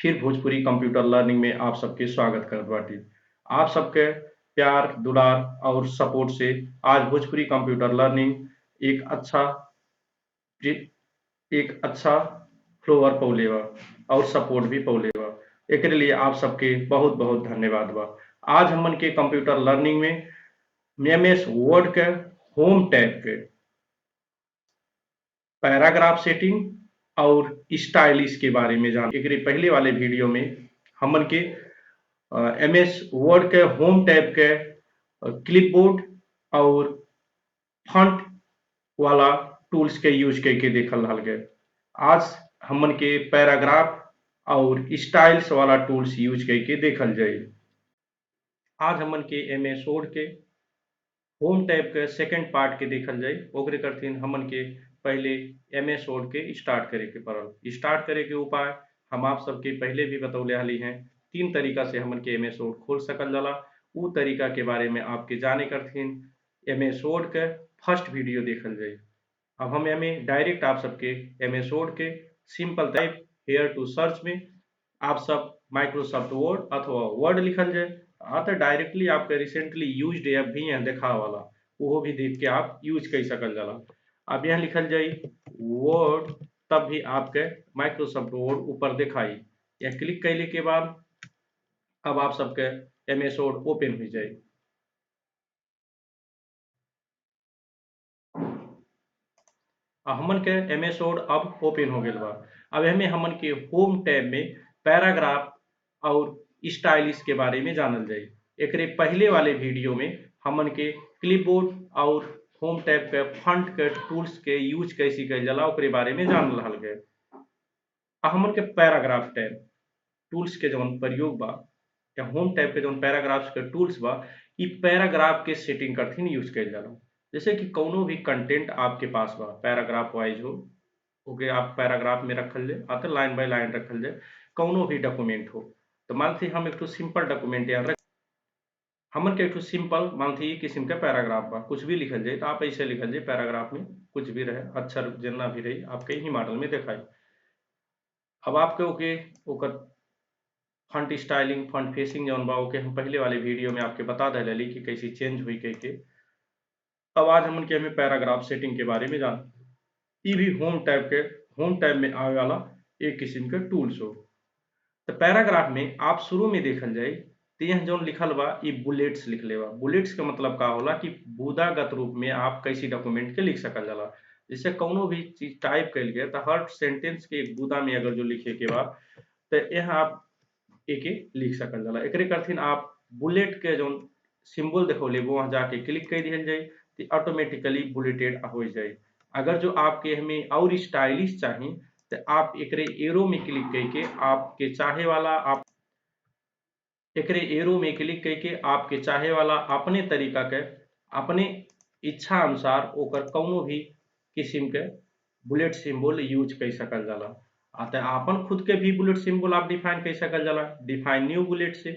फिर Bhojpuri computer learning में आप सबके स्वागत करत बाटी। आप सबके प्यार, दुलार और सपोर्ट से आज भोजपुरी कंप्यूटर लर्निंग एक अच्छा एक अच्छा फ्लोवर पौले बा और सपोर्ट भी पौले बा। एकरे लिए आप सबके बहुत बहुत धन्यवाद बा। आज हमन के कंप्यूटर लर्निंग में एमएस वर्ड के होम टैब के पैराग्राफ सेटिंग और स्टाइलिश के बारे में जान। एकरे पहले वाले वीडियो में हमन के एमएस वर्ड के होम टैब के क्लिपबोर्ड और फॉन्ट वाला टूल्स के यूज करके देखल रहल गए। आज हमन के पैराग्राफ और स्टाइल्स वाला टूल्स यूज करके देखल जाए। आज हमन के एमएस वर्ड के होम टैब के सेकंड पार्ट के देखल जाए। ओकरे करथिन हमन के पहले एमएस वर्ड के स्टार्ट करे के पड़ल। स्टार्ट करे के उपाय हम आप सबके पहले भी बतौले हली हैं। 3 तरीका से हमन के एमएस वर्ड खोल सकल जाला। उ तरीका के बारे में आपके जाने करथिन एमएस वर्ड के फर्स्ट वीडियो देखल जाए। अब हम एमे डायरेक्ट आप सबके एमएस वर्ड के simple type here to search में आप सब माइक्रोसॉफ्ट वर्ड अथवा वर्ड लिखल जाए। हाँ तो डायरेक्टली आपके रिसेंटली यूज्ड ऐप भी यहाँ देखा वाला वो भी देख के आप यूज कर सकल जाला। अब यहाँ लिखल जाए वर्ड, तब भी आपके माइक्रोसॉफ्ट वर्ड ऊपर दिखाई। यह क्लिक कैले के बाद अब आप सबके एमएस वर्ड ओपन हो जाए। हमन के एमएस वर्ड अब ओपन हो गया बा। अब हमें हमन के होम टैब में पैराग्राफ और स्टाइलिश के बारे में जानल जाए। एकरे पहले वाले वीडियो में हमन के क्लिपबोर्ड और होम टैब के फॉन्ट के टूल्स के यूज कैसे कइल जाला ओकरे बारे में जान रहल गए। हमन के पैराग्राफ टैब टूल्स के जौन प्रयोग बा या होम टैब के जौन पैराग्राफ्स के टूल्स बा, इ पैराग्राफ के सेटिंग करथिन यूज कइल जाला। जैसे कि कौनो भी कंटेंट आपके पास बा पैराग्राफ वाइज हो, ओके आप पैराग्राफ में रखल जाए आते लाइन बाय लाइन रखल जाए। कौनो भी डॉक्यूमेंट हो तो मान ली हम एक सिंपल डॉक्यूमेंट यहाँ रख हमन के एक सिंपल मान ली किस्म के पैराग्राफ बा, कुछ भी लिखल जाए तो आप ऐसे लिखल जाए पैराग्राफ में कुछ भी रहे अक्षर जितना भी रही आपके ही मॉडल में दिखाई। अब आपके ओके ओकर फॉन्ट स्टाइलिंग फॉन्ट फेसिंग जौन बा ओके हम पहले वाले वीडियो में आपके बता दिली कि कैसे चेंज हुई कह के। अब आज हमन के हमें पैराग्राफ सेटिंग के बारे में जान। ये भी होम टैब में आवे वाला एक किस्म के टूल्स हो। तो पैराग्राफ में आप शुरू में देखल जाए तो यह जौन लिखल बा ये बुलेट्स लिख ले बा। बुलेट्स का मतलब का होला कि बूदागत रूप में आप कैसी डॉक्यूमेंट के लिख सकल जाला। जैसे कौनो भी चीज टाइप कल गया तो हर सेंटेंस के एक बूदा में अगर जो लिखे के बा तो यह आप एके लिख सकल जाला। एकरे करथिन आप बुलेट के जौन सिंबल देखौले वो वहां जाके क्लिक कर दिहल जाए तो ऑटोमेटिकली बुलेटेड हो जाए। अगर जो आपके हमें और स्टाइलिश चाहिए तो आप एकरे एरो में क्लिक करके आपके चाहे वाला आप एकरे एरो में क्लिक करके आपके चाहे वाला अपने तरीका के अपने इच्छा अनुसार ओकर कौनो भी किस्म के बुलेट सिंबल यूज कर सकल जाला। तो अपन खुद के भी बुलेट सिंबल आप डिफाइन कर सकल जाला डिफाइन न्यू बुलेट से।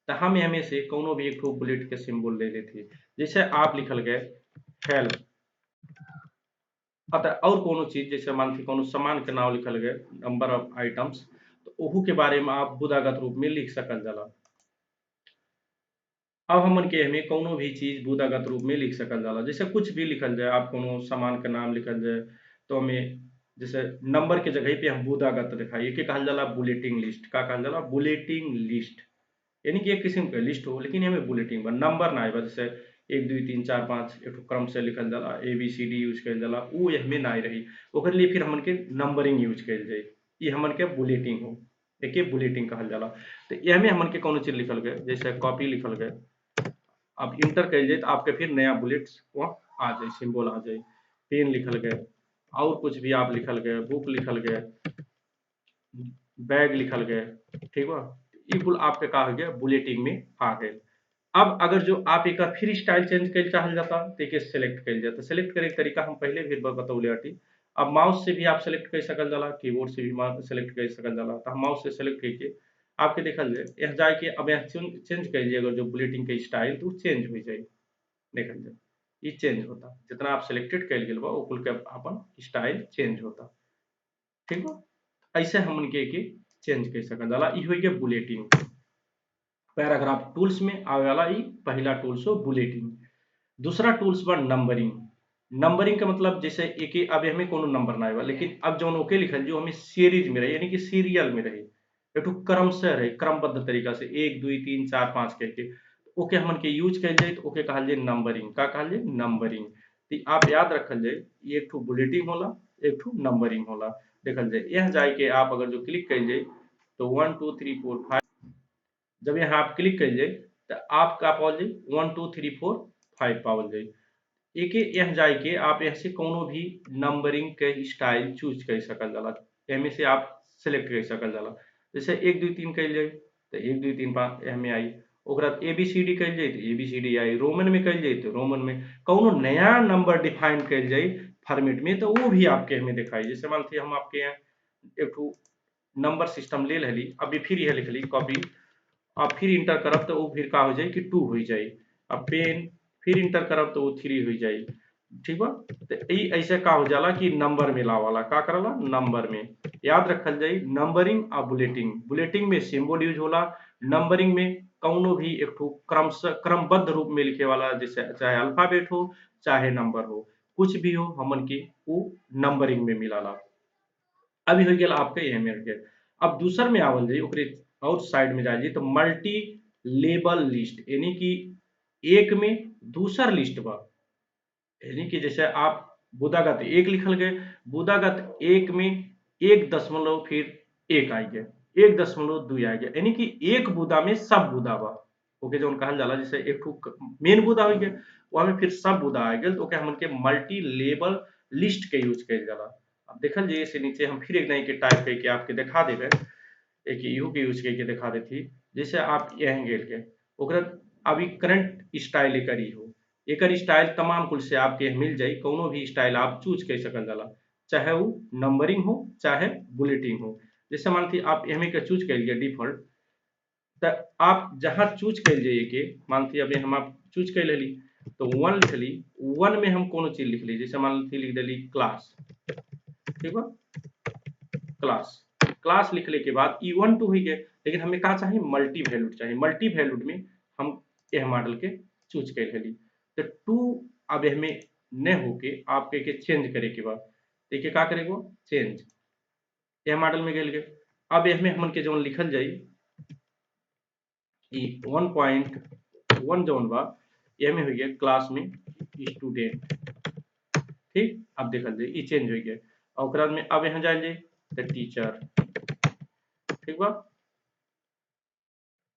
तो हम हमें से कौनो भी एक बुलेट के सिंबल ले लेते जैसे आप लिखल गए हेल्प अतः और कोनो चीज जैसे मान ली कोनो सामान के नाम लिखल गए नंबर ऑफ आइटम्स तो ओहू के बारे में आप बुदागत रूप में लिख सकल जाला। अब हमन के हमें कौनो भी चीज बुदागत रूप में लिख सकल जाला। जैसे कुछ भी लिखल जाए आप कोनो सामान के नाम लिखल जाए तो हमें जैसे नंबर के जगह पे हम बुदागत दिखाई के कहल जाला बुलेटिंग लिस्ट। का कहल जाला बुलेटिंग लिस्ट, यानी कि एक किस्म के लिस्ट हो लेकिन हमें बुलेटिंग बा नंबर ना आए जैसे 1 2 3 4 5 एक क्रम से लिखल जाला ABCD यूज कइल जाला उ एहमे ना रही। ओकर लिए फिर हमन के नंबरिंग यूज कइल जाए। ये हमन के बुलेटिंग हो, एके बुलेटिंग कहल जाला। तो एहमे हमन के कोनो चीज लिखल गए जैसे कॉपी लिखल गए अब इंटर कइल जाए तो आपके फिर नया बुलेट्स वहाँ आ जाए सिंबल आ जाए। पेन लिखल गए और कुछ भी आप लिखल गए बुक लिखल गए बैग लिखल गए ठीक बा। ई कुल आपके का हो गया बुलेटिंग में आ गए। अब अगर जो आप एक फिर स्टाइल चेंज कर चाहल जाता तो एके सेलेक्ट कइल जाता। सेलेक्ट करे के तरीका हम पहले भी बतौले हटी। अब माउस से भी आप सेलेक्ट कर सकल जाला कीबोर्ड से भी सेलेक्ट कर सकल जाला। तो हम माउस से सेलेक्ट करके आपके देखल जाए यह जाए कि अब यहाँ चेंज कर लिए अगर जो बुलेटिंग के स्टाइल तो चेंज हो जाए। देखल जाए ये चेंज होता जितना आप सेलेक्टेड कइल गेल बा ओकुल के अपन स्टाइल चेंज होता ठीक बा। ऐसे हमन के चेंज कर सकल जाला। ई हो गया बुलेटिन। पैराग्राफ टूल्स में आवे वाला ई पहला टूल्स हो बुलेटिन। दूसरा टूल्स बा नंबरिंग। नंबरिंग का मतलब जैसे एक अब हमें कोनो नंबर ना आएगा, लेकिन अब जो ओके लिखल जो हमें सीरीज में रहे यानी कि सीरियल में रहे, एक क्रम से रहे, क्रमबद्ध तरीका से 1 2 3 4 5 कह के ओके हमन के यूज कल जाए तो ओके कहल जाए नंबरिंग। का कहल जाए नंबरिंग। तो आप याद रखल जाए ये एक ठो बुलेटिन होला, एक ठो नंबरिंग होला। देखल जाए यह जाए के आप अगर जो क्लिक कल जाए तो 1 2 3 4 5, जब यहाँ आप क्लिक कल जाए तो आप का पावल जाए 1 2 3 4 5 पावल जाए। एक यह जाए के आप यहाँ से कोनो भी नंबरिंग के स्टाइल चूज कर सकल जाला। एमे से आप सेलेक्ट कर सकल जाला। जैसे 1 2 3 कल जाए तो 1 2 3 5 एमे आई। ओकरा ABCD कल जाए तो ABCD आई। रोमन में कल जाए तो रोमन में। कोनो नया नंबर डिफाइन कल जाए फॉर्मेट में तो वो भी आपके हमें दिखाई। जैसे मान लीजिए हम आपके यहाँ एक नंबर सिस्टम ले ली, अभी फिर यह लिख ली कॉपी, अब फिर इंटर करब तो वो फिर का हो जाए कि 2 हो जाए। अब पेन फिर इंटर करब तो वो 3 हो जाए। ठीक बा। तो ई ऐसे का हो जाला कि नंबर में लावाला का करला नंबर में। याद रखल जाए नंबरिंग और बुलेटिंग। बुलेटिंग में सिंबल यूज होला, नंबरिंग में कौनो भी एक ठो क्रमबद्ध रूप में लिखे वाला, जैसे चाहे अल्फाबेट हो चाहे नंबर हो, कुछ भी हो हमन के वो नंबरिंग में मिलाला। अभी हो गया आपके ये मिल गया। अब दूसर में आवल जाए ओकरे और साइड में जाइए तो मल्टी लेबल लिस्ट, यानी कि एक में दूसर लिस्ट बा। यानी कि जैसे आप बुदागत एक लिखल गए, बुदागत एक में 1 फिर 1 आ गया, 1.2 आ गया, यानी कि एक बुदा में सब बुदा बा। ओके जो कहल जाला जैसे एक ठो मेन बुदा हो गया, वहां में फिर सब बुदा आ गया, तो ओके हमन के मल्टी लेबल लिस्ट के यूज कइल जाला। अब देखल जाइए से नीचे हम फिर एक नई के टाइप करके आपके दिखा देबे। एक इहू के यूज करके दिखा देती। जैसे आप यहाँ गेल के ओकरा अभी करंट स्टाइल एकर ही हो, एकर स्टाइल तमाम कुल से आपके मिल जाई। कोनो भी स्टाइल आप चूज कर सकल जाला, चाहे वो नंबरिंग हो चाहे बुलेटिन हो। जैसे मान ली आप एहमे के चूज कर लिए डिफॉल्ट, तो आप जहाँ चूज कर जाइए के मान ली अभी हम आप चूज कर लेली तो 1 लिख ली। 1 में हम कोनो चीज लिख ली, जैसे मान ली लिख देली क्लास। ठीक बा, क्लास। क्लास लिखले के बाद ई 1 2 हो गए, लेकिन हमें का चाहिए मल्टी वैल्यूड चाहिए। मल्टी वैल्यूड में हम यह मॉडल के चूज कर ली तो 2 अब हमें न होके आपके के चेंज करे के बाद देखिए का करेगो चेंज, यह मॉडल में गेल गए। अब हमें हमन के जो लिखल जाई ई 1.1 जौन बा यह में हो गया क्लास में स्टूडेंट। ठीक, अब देखल जाए ई चेंज हो गया। और ओकरा में अब यहाँ जाए जाए तो टीचर। ठीक बा।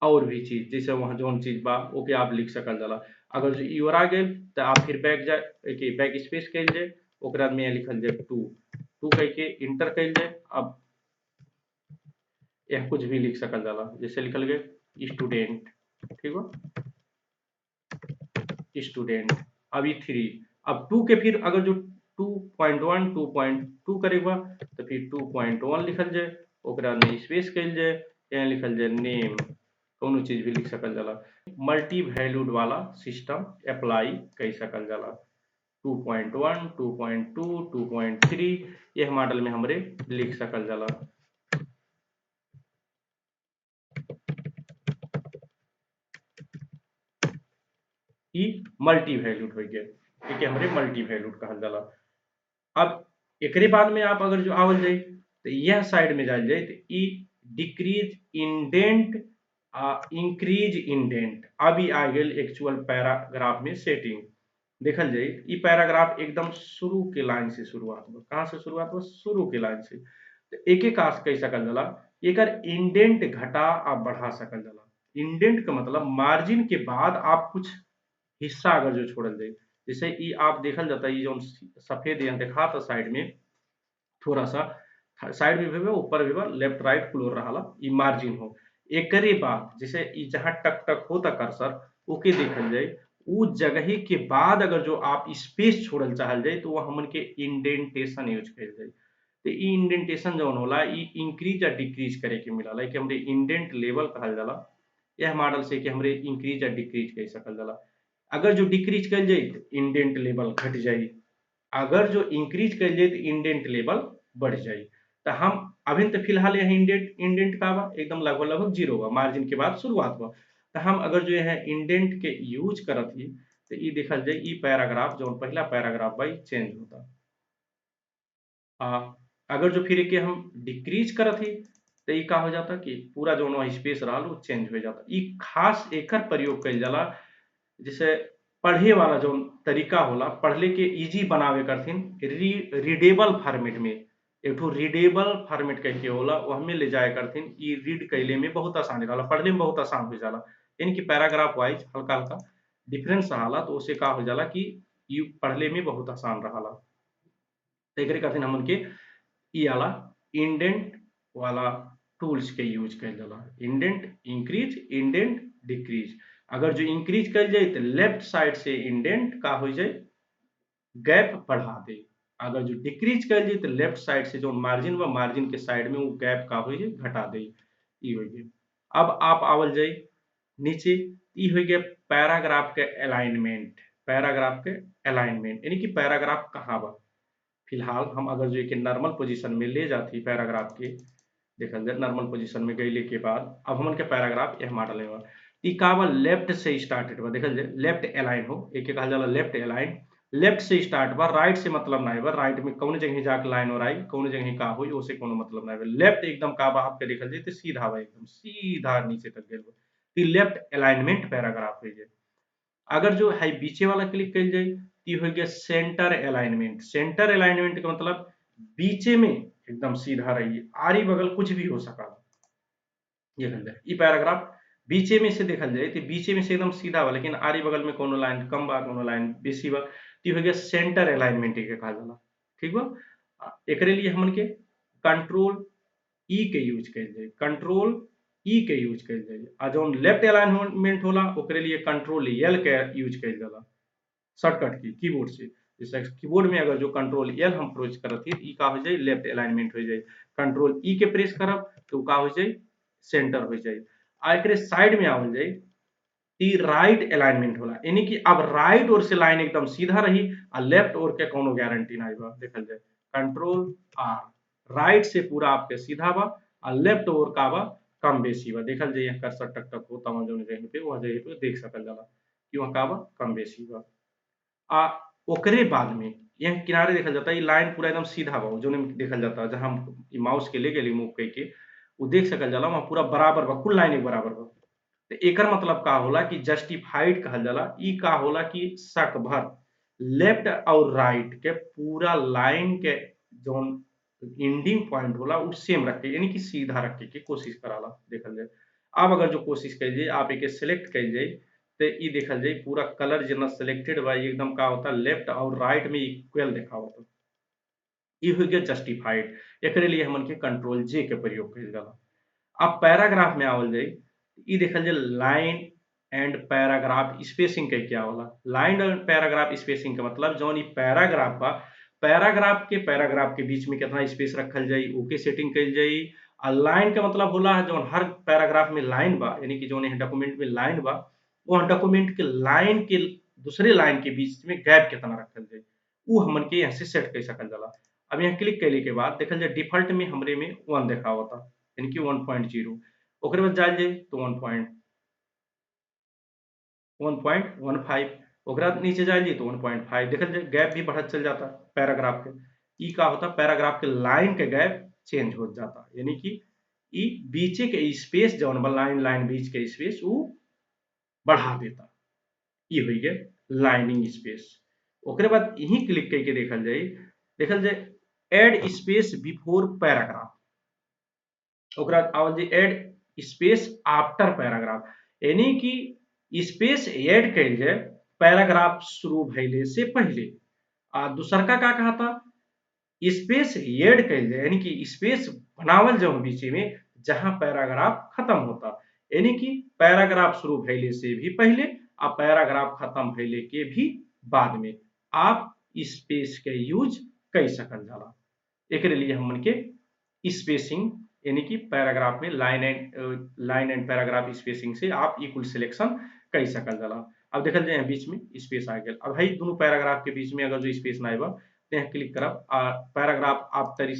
और भी चीज जैसे वहाँ जौन चीज बा ओके आप लिख सकल जाला। अगर जो ई आ गेल तो आप फिर बैक जाए के बैक स्पेस कइल जाए, ओकरा में लिखल जाए 2 2 कह के इंटर कइल जाए। अब यह कुछ भी लिख सकल जाला, जैसे लिखल गए स्टूडेंट। ठीक बा, स्टूडेंट। अभी 3 अब 2 के फिर अगर जो 2.1 2.2 करेगा तो फिर 2.1 लिखल जाए, ओकरा में स्पेस कइल जाए, यहाँ लिखल जाए नेम। कोनो चीज भी लिख सकल जाला। मल्टी वैल्यूड वाला सिस्टम अप्लाई कर सकल जाला। 2.1 2.2 2.3 यह मॉडल में हमरे लिख सकल जाला। ई मल्टी वैल्यूड हो गया, ठीक है, हमरे मल्टी वैल्यूड कहल जाला। अब एकरे बाद में आप अगर जो आवल जाए तो यह साइड में जाल जाए तो ई डिक्रीज इंडेंट इंक्रीज इंडेंट। अभी आ गए एक्चुअल पैराग्राफ में सेटिंग। देखल जाए ई पैराग्राफ एकदम शुरू के लाइन से शुरुआत हो, कहाँ से शुरुआत हो शुरू के लाइन से। तो एक एक कास्ट कह सकल जाला, एकर इंडेंट घटा आ बढ़ा सकल जाला। इंडेंट का मतलब मार्जिन के बाद आप कुछ हिस्सा अगर जो छोड़ल जाए, जैसे ई आप देखल जाता ये जो सफेद यहाँ देखा था साइड में थोड़ा सा, साइड में भी बा ऊपर भी बा, लेफ्ट राइट क्लोर रहा ई मार्जिन हो। एकरे बाद जैसे ई जहाँ टक टक होता कर्सर ओके देखल जाए, उ जगह के बाद अगर जो आप स्पेस छोड़ल चाहल जाए तो वो हमन के इंडेंटेशन यूज कइल जाए। तो ई इंडेंटेशन जौन होला ई इंक्रीज या डिक्रीज करे के मिला कि हमरे इंडेंट लेवल कहल जाला। यह मॉडल से कि हमरे इंक्रीज या डिक्रीज कह सकल जाला। अगर जो डिक्रीज कइल जाए तो इंडेंट लेवल घट जाई, अगर जो इंक्रीज कइल जाए तो इंडेंट लेवल बढ़ जाई। तो हम अभी तो फिलहाल यहाँ इंडेंट इंडेंट का बा एकदम लगभग लगभग जीरो बा, मार्जिन के बाद शुरुआत बा। तो हम अगर जो है इंडेंट के यूज करत ही तो ई देखल जाए ई पैराग्राफ जो पहला पैराग्राफ बा ई चेंज होता। अगर जो फिर के हम डिक्रीज करत ही तो ई का हो जाता कि पूरा जो वहाँ स्पेस रहल वो चेंज हो जाता। ई खास एकर प्रयोग कइल जाला जैसे पढ़े वाला जो तरीका होला पढ़ले के इजी बनावे करथिन रीडेबल फॉर्मेट में। एक ठो रीडेबल फॉर्मेट कह के होला ओहमे ले जाए करथिन ई रीड कैले में बहुत आसानी रहला, पढ़ले में बहुत आसान हो जाला। यानी कि पैराग्राफ वाइज हल्का हल्का डिफरेंस रहला तो उससे का हो जाला कि ई पढ़ले में बहुत आसान रहला। तो एकरे खातिर हमन के ई वाला इंडेंट वाला टूल्स के यूज कइल जाला। Indent increase indent decrease. अगर जो इंक्रीज कइल जाए तो लेफ्ट साइड से इंडेंट का हो जाए गैप बढ़ा दे। अगर जो डिक्रीज कइल जाए तो लेफ्ट साइड से जो मार्जिन बा मार्जिन के साइड में वो गैप का हो जाए घटा दे। ई हो गए। अब आप आवल जाए नीचे ई हो गया पैराग्राफ के अलाइनमेंट। पैराग्राफ के अलाइनमेंट यानी कि पैराग्राफ कहाँ बा। फिलहाल हम अगर जो एक नॉर्मल पोजीशन में ले जाती पैराग्राफ के देखल जाए नॉर्मल पोजीशन में गईले के बाद अब हमन के पैराग्राफ यह मॉडल में ई का बा लेफ्ट से स्टार्टेड बा देखल जाए लेफ्ट अलाइन हो एक कहल जाला लेफ्ट अलाइन। लेफ्ट से स्टार्ट बा राइट से मतलब ना बा राइट में कौन जगह जाके लाइन और आई कौन जगह का होई ओसे कोनो मतलब ना बा। लेफ्ट एकदम का बा आपके देखल जाए तो सीधा बा एकदम सीधा नीचे तक गेल बा। ई लेफ्ट अलाइनमेंट पैराग्राफ है। अगर जो है बीचे वाला क्लिक कइल जाए तो हो गया सेंटर अलाइनमेंट। सेंटर अलाइनमेंट का मतलब बीचे में एकदम सीधा रही आरी बगल कुछ भी हो सका ये कहल जाए। ई पैराग्राफ बीचे में से देखल जाए तो बीचे में से एकदम सीधा बा लेकिन आरी बगल में कोनो लाइन कम बा कोनो लाइन बेसी बा तो हो गया सेंटर अलाइनमेंट के कहल जाला। ठीक बा। एकरे लिए हमन के कंट्रोल ई के यूज कइल जाए कंट्रोल ई के यूज कइल जाए आ जौन लेफ्ट अलाइनमेंट होला ओकरे लिए कंट्रोल एल के यूज कइल जाला शॉर्टकट की कीबोर्ड से। जैसे कीबोर्ड में अगर जो कंट्रोल एल हम प्रेस करत ही ई का हो जाए लेफ्ट अलाइनमेंट हो जाए। कंट्रोल ई के प्रेस करब तो का हो जाए सेंटर हो जाए। आ एकरे साइड में आवल जाए ई राइट अलाइनमेंट होला यानी कि अब राइट ओर से लाइन एकदम सीधा रही आ लेफ्ट ओर के कोनो गारंटी ना बा देखल जाए। कंट्रोल आर राइट से पूरा आपके सीधा बा आ लेफ्ट ओर का बा कम बेसी बा देखल जाए कर्सर टक टक होता वहाँ जौन जगह पे वहाँ जगह पे देख सकल जाला कि वहाँ का बा कम बेसी बा। आ ओकरे बाद में यह किनारे देखल जाता है लाइन पूरा एकदम सीधा बा जोन देखल जाता है जहाँ हम माउस के ले गेली मूव करके वो देख सकल जाला वहाँ पूरा बराबर बा कुल लाइन एक बराबर बा। तो एकर मतलब का होला कि जस्टिफाइड कहल जाला ई का होला कि शक भर लेफ्ट और राइट के पूरा लाइन के जोन एंडिंग पॉइंट होला उ सेम रखे यानी कि सीधा रखे के कोशिश कराला देखल जाए। अब अगर जो कोशिश कइल जाए आप एके सेलेक्ट कइल जाए तो ई देखल जाए पूरा कलर जना सेलेक्टेड बा एकदम का होता लेफ्ट और राइट में इक्वल दिखावता। ई हो गया जस्टिफाइड। एकरे लिए हमन के कंट्रोल जे के प्रयोग कइल जाला। अब पैराग्राफ में आवल जाए ई देखल जाए लाइन एंड पैराग्राफ स्पेसिंग के क्या होला। लाइन और पैराग्राफ स्पेसिंग का मतलब जौन ई पैराग्राफ बा पैराग्राफ के बीच में कितना स्पेस रखल जाई ओके सेटिंग कइल जाई। आ लाइन का मतलब होला जौन हर पैराग्राफ में लाइन बा यानी कि जौन एह डॉक्यूमेंट में लाइन बा वो डॉक्यूमेंट के लाइन के दूसरे लाइन के बीच में गैप कितना रखल जाई उ हमन के यहाँ से सेट कर सकल जाला। अब यहाँ क्लिक कैले के बाद देखल जाए डिफॉल्ट में हमरे में 1 देखावता यानी कि 1.0 ओकरे बाद जाइल जाए तो 1.15 ओकरा नीचे जाइल जाए तो 1.5 देखल जाए गैप भी बढ़त चल जाता पैराग्राफ के। ई का होता पैराग्राफ के लाइन के गैप चेंज हो जाता यानी कि ई बीचे के स्पेस जौन बा लाइन लाइन बीच के स्पेस उ बढ़ा देता। ई हो गया लाइनिंग स्पेस। ओकरे बाद यहीं क्लिक करके देखल जाए एड स्पेस बिफोर पैराग्राफ। ओकरा आवल जे ऐड स्पेस आफ्टर पैराग्राफ यानी कि स्पेस ऐड कइल जाए पैराग्राफ शुरू भइले से पहले। आ दूसरका का कहता स्पेस ऐड कइल जाए यानी कि स्पेस बनावल जाओ बीचे में जहाँ पैराग्राफ खत्म होता यानी कि पैराग्राफ शुरू भइले से भी पहले आ पैराग्राफ खत्म भइले के भी बाद में आप स्पेस के यूज कर सकल जाला। एकरे लिए हमन के स्पेसिंग यानी कि पैराग्राफ में लाइन एंड पैराग्राफ स्पेसिंग से आप इक्वल सिलेक्शन कर सकल जाला। अब देखल जाए बीच में स्पेस आ गया अब भाई दोनों पैराग्राफ के बीच में अगर जो स्पेस ना आए बा तो यहाँ क्लिक करब आ पैराग्राफ आप तरी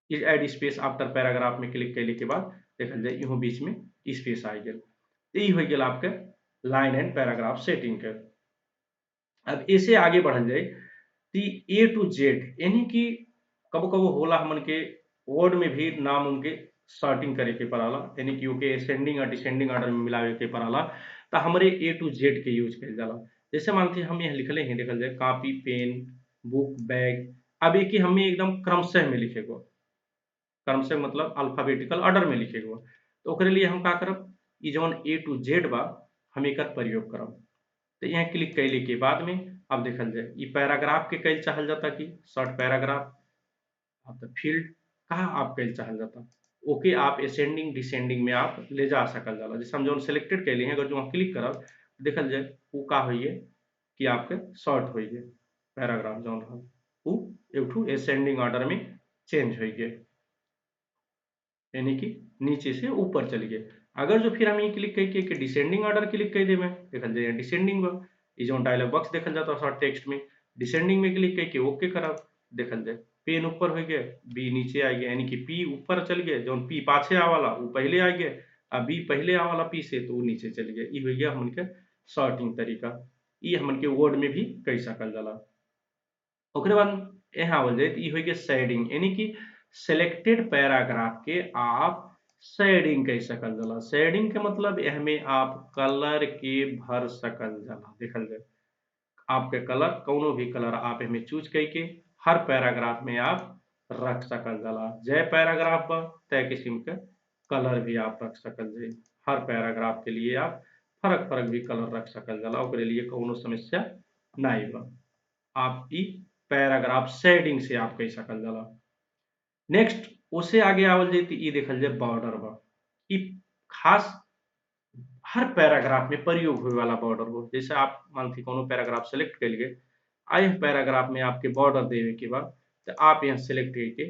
एड स्पेस आफ्टर पैराग्राफ में क्लिक कैले के बाद देखल जाए इहो बीच में स्पेस आ गेल। तो ई हो गेल आपके लाइन एंड पैराग्राफ सेटिंग के। अब इसे आगे बढ़ल जाए ती ए टू जेड यानी कि कबो कबो होला हमन के वर्ड में भी नाम उनके सॉर्टिंग करे के पड़ाला, यानी कि ओके असेंडिंग और डिसेंडिंग ऑर्डर में मिलावे के पड़ाला। तो हमरे ए टू जेड के यूज कइल जाला। जैसे मानते हम यहाँ लिखले हैं, देखल जाए कॉपी पेन बुक बैग। अब एक ही हमें एकदम क्रमशः में लिखे को, क्रमशः मतलब अल्फाबेटिकल ऑर्डर में लिखे को। तो ओकरे लिए हम का करब, ई जौन ए टू जेड बा हम एकर प्रयोग करब। तो यहाँ क्लिक कैले के बाद में अब देखल जाए ई पैराग्राफ के कैल चाहल जाता कि शॉर्ट पैराग्राफ। अब तो फील्ड कहाँ आप कैल चाहल जाता, ओके आप असेंडिंग डिसेंडिंग में आप ले जा सकल जाला। जैसे हम जौन सेलेक्टेड कैले हैं, अगर जो हम क्लिक करब देखल जाए वो का होइए कि आपके शॉर्ट होइए पैराग्राफ जौन रहल वो एक ठो असेंडिंग ऑर्डर में चेंज होइए, यानी कि नीचे से ऊपर चल गए। अगर जो फिर हम ये क्लिक करके कि डिसेंडिंग ऑर्डर क्लिक कर देवे, देखल जाए डिसेंडिंग बा ये जो डायलॉग बॉक्स देखल जाता शॉर्ट टेक्स्ट में, डिसेंडिंग में क्लिक करके ओके करब। देखल जाए पेन ऊपर हो गया, बी नीचे आ गया, यानी कि पी ऊपर चल गया, जो पी पाछे आवाला वो पहले आ गया, अब बी पहले आवाला पी से तो वो नीचे चल गया। ये हो गया हमन के सॉर्टिंग तरीका। ये हमन के वर्ड में भी कह सकल जाला। ओकरे बाद यहाँ आवल जाए तो ये हो गया शेडिंग, यानी कि सेलेक्टेड पैराग्राफ के आप शेडिंग कह सकल जाला। शेडिंग के मतलब एहमे आप कलर के भर सकल जाला। देखल जाए आपके कलर कौनो भी कलर आप एहमे चूज करके हर पैराग्राफ में आप रख सकल जाला। जय पैराग्राफ बा तय किस्म के कलर भी आप रख सकल जाए। हर पैराग्राफ के लिए आप फरक फरक भी कलर रख सकल जाला, ओकरे लिए कौनो समस्या नहीं बा। आप ई पैराग्राफ शेडिंग से आप कह सकल जाला। नेक्स्ट उससे आगे आवल जाए तो ई देखल जाए बॉर्डर बा। ई खास हर पैराग्राफ में प्रयोग होए वाला बॉर्डर हो। जैसे आप मानती कोनो पैराग्राफ सेलेक्ट कर लिए, आए पैराग्राफ में आपके बॉर्डर देवे के बाद तो आप यहाँ सेलेक्ट करके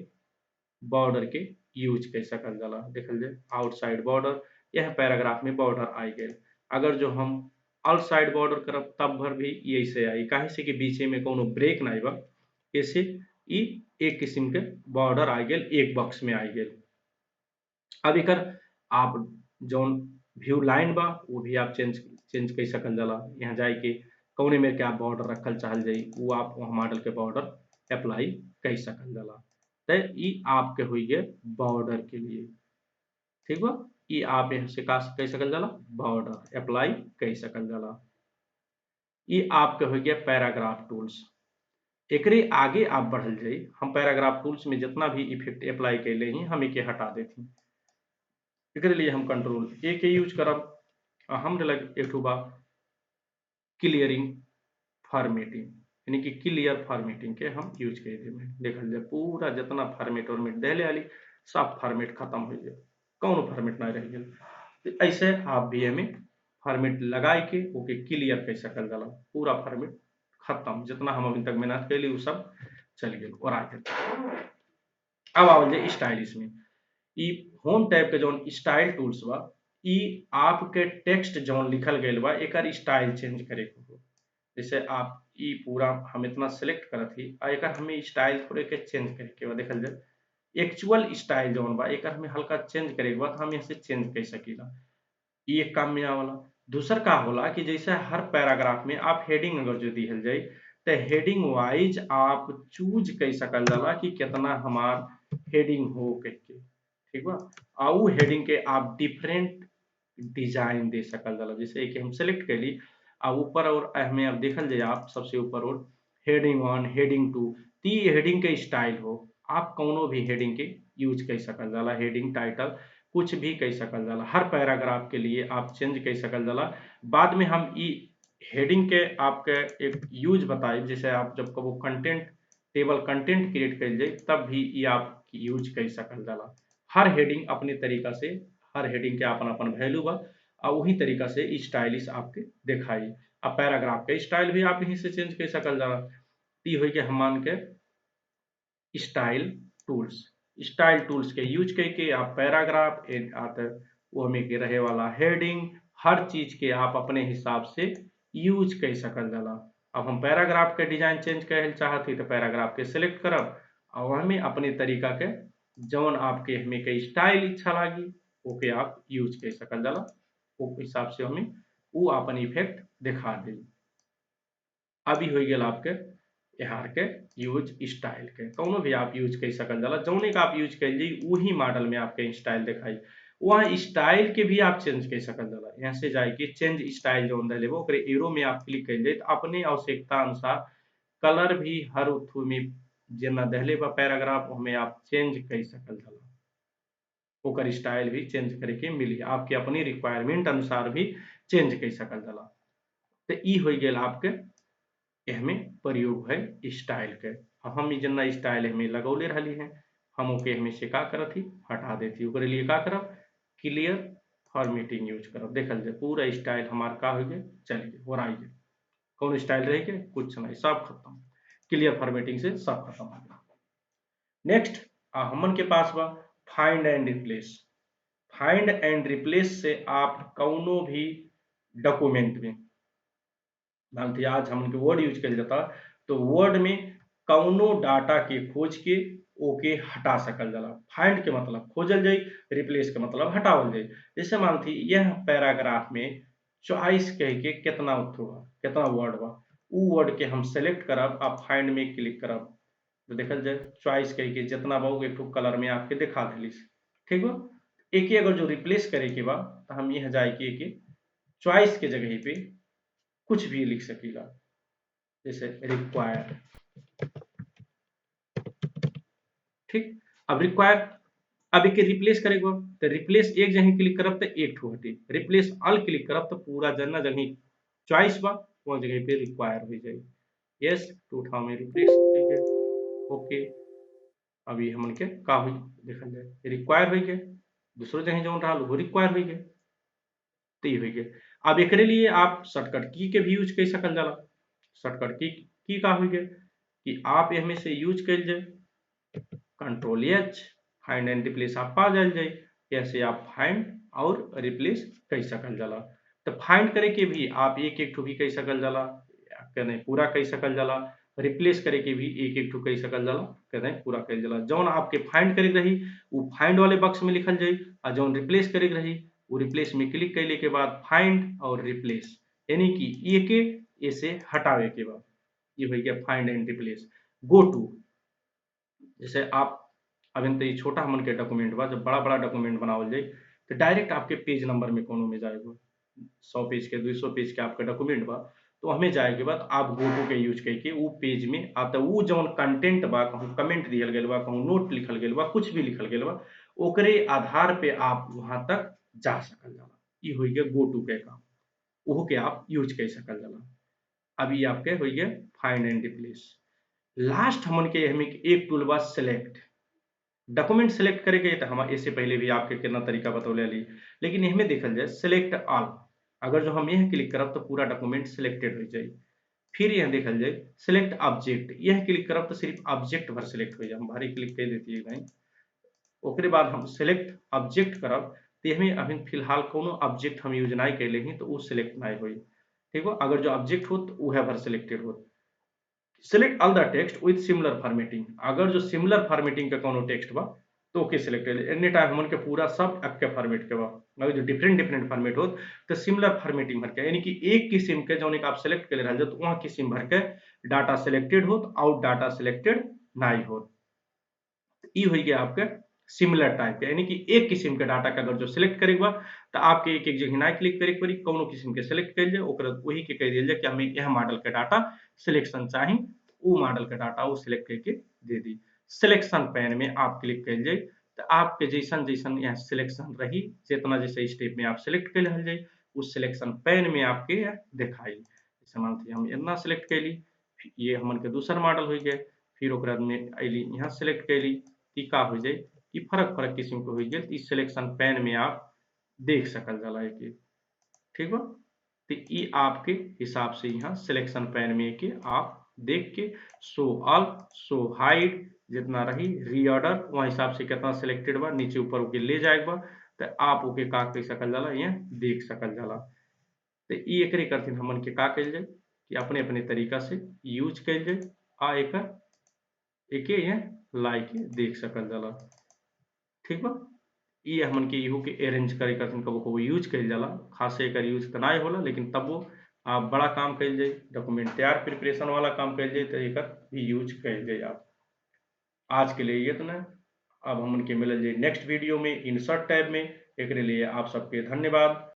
बॉर्डर के यूज कर सकल जाला। देखल जाए आउटसाइड बॉर्डर, यह पैराग्राफ में बॉर्डर आई गए। अगर जो हम ऑल साइड बॉर्डर करब तब भर भी यही से आई, काहे से कि बीचे में कोनो ब्रेक नहीं बा, ऐसे ई एक किस्म के बॉर्डर आ गए, एक बॉक्स में आ गए। अब एकर आप जौन व्यू लाइन बा वो भी आप चेंज चेंज कर सकल जाला। यहाँ जाए के कौने में क्या बॉर्डर रखल चाहल जाई वो आप वहाँ मॉडल के बॉर्डर अप्लाई कर सकल जाला। तो ई आपके हुई है बॉर्डर के लिए, ठीक बा। ई आप यहाँ से का कह सकल जाला बॉर्डर अप्लाई कर सकल जाला। ई आपके हो गया पैराग्राफ टूल्स। एकरे आगे आप बढ़ल जाई, हम पैराग्राफ टूल्स में जितना भी इफेक्ट अप्लाई कैले हैं हम एके हटा देती। एकरे लिए हम कंट्रोल ए के यूज करब। हम लग एक ठो बा क्लियरिंग फॉर्मेटिंग, यानी कि क्लियर फॉर्मेटिंग के हम यूज कर देंगे। देखल जाए पूरा जितना फॉर्मेट वॉर्मेट देले वाली सब फॉर्मेट खत्म हो गया, कौन फॉर्मेट ना रह गया। तो ऐसे आप भी हमें फॉर्मेट लगाए के ओके क्लियर कर सकल जाला। पूरा फॉर्मेट खत्म, जितना हम अभी तक मेहनत कैली वो सब चल गया और आ गया। अब आवल जाए स्टाइलिश में। ई होम टैब के जौन स्टाइल टूल्स बा, ई आपके टेक्स्ट जौन लिखल गईल बा एकर स्टाइल चेंज करे के हो। जैसे आप ई पूरा हम इतना सेलेक्ट करत ही आ एकर हमें स्टाइल थोड़े के चेंज करे के बा। देखल जाए एक्चुअल स्टाइल जौन बा एकर हमें हल्का चेंज करे के बा, हम यहाँ से चेंज कर सकीला। ई एक काम में आवला। दूसर का होला कि जैसे हर पैराग्राफ में आप हेडिंग अगर जो दिहल जाई तो हेडिंग वाइज आप चूज कर सकल जाला कि कितना हमार हेडिंग हो करके, ठीक बा। आ उ हेडिंग के आप डिफरेंट डिजाइन दे सकल जाला। जैसे एक हम सेलेक्ट कैली आ ऊपर और हमें अब देखल जाए आप सबसे ऊपर और हेडिंग 1 हेडिंग 2 ती हेडिंग के स्टाइल हो। आप कौनो भी हेडिंग के यूज कर सकल जाला, हेडिंग टाइटल कुछ भी कह सकल जाला। हर पैराग्राफ के लिए आप चेंज कर सकल जाला। बाद में हम ई हेडिंग के आपके एक यूज बताए, जैसे आप जब कबो कंटेंट टेबल कंटेंट क्रिएट कर जाए तब भी ये आप यूज कर सकल जाला। हर हेडिंग अपने तरीका से, हर हेडिंग के अपन अपन वैल्यू बा और वही तरीका से स्टाइलिश आपके दिखाई। अब पैराग्राफ के स्टाइल भी आप यहीं से चेंज कर सकल जाला। ती हो के हम मान के स्टाइल टूल्स, स्टाइल टूल्स के यूज करके आप पैराग्राफ आते वो हमें के रहे वाला हेडिंग हर चीज के आप अपने हिसाब से यूज कर सकल जाला। अब हम पैराग्राफ के डिजाइन चेंज करे चाहती तो पैराग्राफ के सिलेक्ट करब और हमें अपने तरीका के जौन आपके हमें के स्टाइल अच्छा लागी ओके आप यूज कर सकल जाला, वो हिसाब से हमें वो अपन इफेक्ट दिखा दे। अभी हो गया आपके यहाँ के यूज स्टाइल के कौनो भी आप यूज कर सकल जाला, जौने का आप यूज कर ली वही मॉडल में आपके स्टाइल दिखाई। वहाँ स्टाइल के भी आप चेंज कर सकल जाला, यहाँ से जाए कि चेंज स्टाइल जो अंदर लेबो ओकरे एरो में आप क्लिक कर ले तो अपने आवश्यकता अनुसार कलर भी हर उथु में जेना दहले बा पैराग्राफ हमें आप चेंज कर सकल जाला, ओकर स्टाइल भी चेंज करे के मिली आपके अपनी रिक्वायरमेंट अनुसार भी चेंज कर सकल जाला। तो ई हो गेल आपके एहमे प्रयोग है स्टाइल के। हम ई जना स्टाइल हमें लगौले रही हैं, हम ओके हमें से का करत ही हटा देती ओकरे लिए का करब क्लियर फॉर्मेटिंग यूज करब। देखल जाए पूरा स्टाइल हमार का हो गए चल गए और आई गए, कौन स्टाइल रह गए कुछ नहीं, सब खत्म, क्लियर फॉर्मेटिंग से सब खत्म हो गया। नेक्स्ट हमन के पास बा find and replace. Find and replace से आप कौनो भी डॉक्यूमेंट में मानते आज हमन के वर्ड यूज कर जाता तो वर्ड में कौनो डाटा के खोज के ओके हटा सकल जाला। फाइंड के मतलब खोजल जाई, रिप्लेस के मतलब हटावल जाई। जैसे मानती यह पैराग्राफ में चॉइस कह के कितना उत्थु बा कितना वर्ड बा, उ वर्ड के हम सेलेक्ट करब आप फाइंड में क्लिक करब तो देखल जाए चॉइस कह के जितना बा एक कलर में आपके दिखा दिली, ठीक बा। एक अगर जो रिप्लेस करे के बा तो हम यहाँ जाए के एक चॉइस के जगह पे कुछ भी लिख सकीला, जैसे रिक्वायर, ठीक। अब रिक्वायर अब एक रिप्लेस करेगा तो रिप्लेस एक जगह क्लिक करब तो एक ठो हटी, रिप्लेस ऑल क्लिक करब तो पूरा जना जगह चॉइस बा वो जगह पे रिक्वायर हो जाए। यस टू उठाओ में रिप्लेस ओके। अभी हमन के का हुई देखल जाए रिक्वायर हो गए, दूसरो जगह जो रहा वो रिक्वायर हो गए तो ये हो गया। अब एकरे लिए आप शॉर्टकट की के भी यूज कर सकल जाला। शॉर्टकट की का हो गया कि आप इनमें से यूज कर जाए control H find and replace आप पा जाए जाए, ऐसे आप फाइंड और रिप्लेस कर सकल जाला। तो फाइंड करे के भी आप एक एक ठो भी कर सकल जाला, कहने पूरा कर सकल जाला। रिप्लेस करे के भी एक एक ठो कर सकल जाला, कहने पूरा कर जाला। जौन आपके फाइंड करे रही वो फाइंड वाले बॉक्स में लिखल जाई और जौन रिप्लेस करे रही वो रिप्लेस में क्लिक करने के बाद फाइंड और रिप्लेस यानी कि ये के ऐसे हटावे के बाद ये हो गया find and replace. Go to जैसे आप अभी तो ये छोटा हमन के डॉक्यूमेंट बा, जब बड़ा बड़ा डॉक्यूमेंट बनावल जाए तो डायरेक्ट आपके पेज नंबर में कोनो में जाएगा 100 पेज के 200 पेज के आपका डॉक्यूमेंट बा तो हमें जाए के बाद आप गो टू के यूज करके वो पेज में आप वो जौन कंटेंट बा कहूँ कमेंट दियल गया बा कहूँ नोट लिखल गया बा कुछ भी लिखल गया बा ओकरे आधार पे आप वहां तक जा सकल जाला। ये हो गया गो टू के काम, वो के आप यूज कर सकल जाला। अभी आपके हो गया फाइंड एंड रिप्लेस। लास्ट हमन के हमें एक टूल बा सेलेक्ट। डॉक्यूमेंट सेलेक्ट करे के तो हम इससे पहले भी आपके कितना तरीका बतौले ली, लेकिन इसमें देखल जाए सेलेक्ट ऑल। अगर जो हम यह क्लिक करब तो पूरा डॉक्यूमेंट सिलेक्टेड हो जाए। फिर यह देखल जाए सेलेक्ट ऑब्जेक्ट, यह क्लिक करब तो सिर्फ ऑब्जेक्ट भर सेलेक्ट हो जाए, हम भारी क्लिक कर देती है नहीं। ओकरे बाद हम सेलेक्ट ऑब्जेक्ट करब तो हमें अभी फिलहाल कोनो ऑब्जेक्ट हम यूज नहीं कैले ही तो वो सिलेक्ट नहीं हुई, ठीक हो। अगर जो ऑब्जेक्ट हो तो वह भर सिलेक्टेड हो। Select all the text with similar formatting, अगर जो सिमिलर फॉर्मेटिंग का कोनो टेक्स्ट बा तो ओके सिलेक्टेड एनी टाइम हमन के पूरा सब एक के फॉर्मेट के बा। अगर जो डिफरेंट डिफरेंट फॉर्मेट हो तो सिमिलर फॉर्मेटिंग भर के यानी कि एक किस्म के जौन एक आप सेलेक्ट कर रहे तो वहां किस्म भर के डाटा सिलेक्टेड हो आउट डाटा सिलेक्टेड नहीं हो। ई हो गया आपके सिमिलर टाइप यानी कि एक किस्म के डाटा का अगर जो सिलेक्ट करेगा तो आपके एक एक जगह ना क्लिक करे पड़ी कोनो किस्म के सिलेक्ट कर लिए ओकरा वही के कह दिया जाए कि हमें यह मॉडल के डाटा सिलेक्शन चाहिए, वो मॉडल के डाटा वो सिलेक्ट करके दे दी। सिलेक्शन पैन में आप क्लिक कर जाए तो आपके जैसन जैसन यहाँ सिलेक्शन रही जितना जैसे स्टेप में आप सिलेक्ट कर ले जाए उस सिलेक्शन पैन में आपके दिखाई। जैसे मानते हम इतना सिलेक्ट कर ली ये हमन के दूसरा मॉडल हो गए, फिर ओकरा में अली यहाँ सिलेक्ट कर ली कि का हो जाए कि फरक फरक किस्म के हो गए इस सिलेक्शन पैन में आप देख सकल जाला एक, ठीक बा। तो ये आपके हिसाब से यहाँ सिलेक्शन पैन में के आप देख के शो ऑल शो हाइड जितना रही रीऑर्डर वहाँ हिसाब से कितना सिलेक्टेड बा नीचे ऊपर ओके ले जाए बा तो आप ओके का कर सकल जाला यहाँ देख सकल जाला। तो ये एकरे करथिन हमन के का कइल जाए कि अपने अपने तरीका से यूज कइल जाए आ एक एके ये लाइक देख सकल जाला। ठीक बा। ये हमन के इहो के अरेंज करे खातिर कबो यूज कइल जाला, खास से एकर यूज त नाहीं होला लेकिन तब्बो आप बड़ा काम कइल जाई, डॉक्यूमेंट तैयार प्रिपरेशन वाला काम कइल जाई त एकर भी यूज कइल जाई आप। आज के लिए इतना। अब हमन के मिलल जाई नेक्स्ट वीडियो में इंसर्ट टैब में। एकरे लिए आप सबके धन्यवाद।